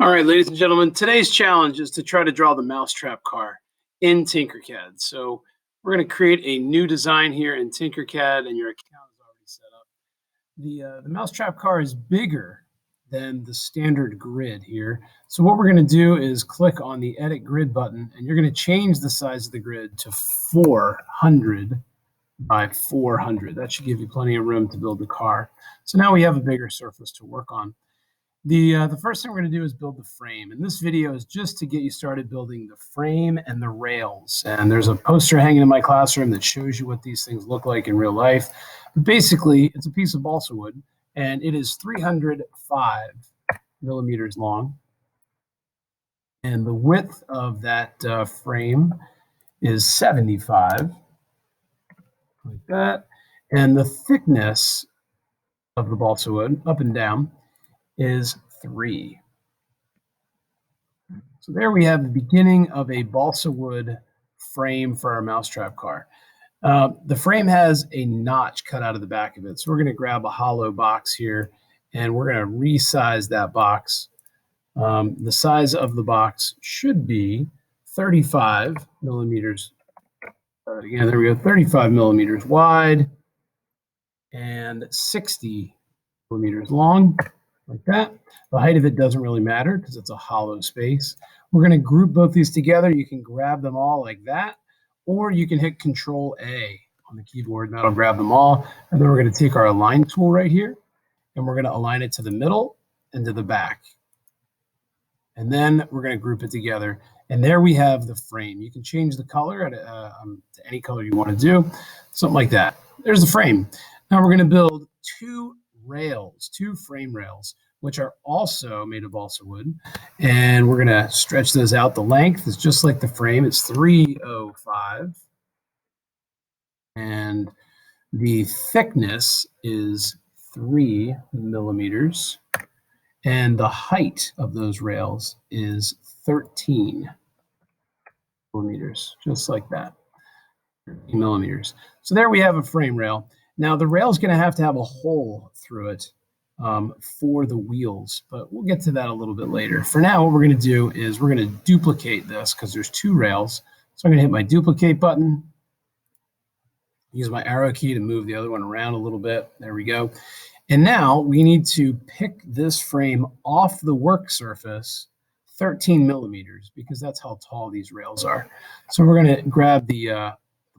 All right, ladies and gentlemen, today's challenge is to try to draw the mousetrap car in Tinkercad. So we're going to create a new design here in Tinkercad, and your account is already set up. The mousetrap car is bigger than the standard grid here. So what we're going to do is click on the Edit Grid button, and you're going to change the size of the grid to 400 by 400. That should give you plenty of room to build the car. So now we have a bigger surface to work on. The first thing we're going to do is build the frame, and this video is just to get you started building the frame and the rails. And there's a poster hanging in my classroom that shows you what these things look like in real life. But basically, it's a piece of balsa wood, and it is 305 millimeters long. And the width of that frame is 75, like that. And the thickness of the balsa wood, up and down, is 3. So there we have the beginning of a balsa wood frame for our mousetrap car. The frame has a notch cut out of the back of it. So we're going to grab a hollow box here, and we're going to resize that box. The size of the box should be 35 millimeters. Again, there we go, 35 millimeters wide and 60 millimeters long. Like that. The height of it doesn't really matter because it's a hollow space. We're going to group both these together. You can grab them all like that, or you can hit Control A on the keyboard, and that'll grab them all. And then we're going to take our Align tool right here, and we're going to align it to the middle and to the back. And then we're going to group it together. And there we have the frame. You can change the color to any color you want to do, something like that. There's the frame. Now we're going to build two frame rails, which are also made of balsa wood, and we're going to stretch those out. The length is just like the frame. It's 305, and the thickness is 3 millimeters, and the height of those rails is 13 millimeters, just like that, 13 millimeters. So there we have a frame rail. Now the rail is going to have a hole through it for the wheels, but we'll get to that a little bit later. For now, what we're going to do is we're going to duplicate this because there's two rails. So I'm going to hit my duplicate button, use my arrow key to move the other one around a little bit. There we go. And now we need to pick this frame off the work surface 13 millimeters because that's how tall these rails are. So we're going to grab the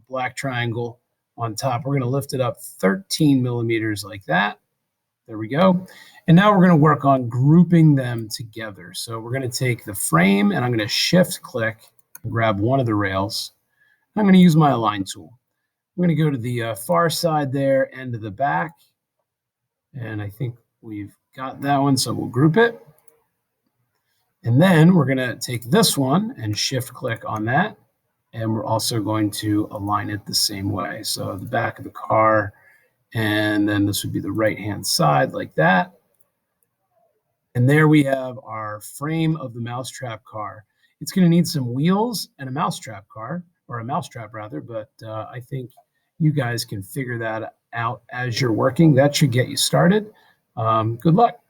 black triangle on top. We're going to lift it up 13 millimeters like that. There we go. And now we're going to work on grouping them together. So we're going to take the frame, and I'm going to shift click and grab one of the rails. I'm going to use my Align tool. I'm going to go to the far side there and to the back. And I think we've got that one, so we'll group it. And then we're going to take this one and shift click on that. And we're also going to align it the same way. So the back of the car, and then this would be the right-hand side like that. And there we have our frame of the mousetrap car. It's going to need some wheels and a mousetrap car, or a mousetrap rather, but I think you guys can figure that out as you're working. That should get you started. Good luck.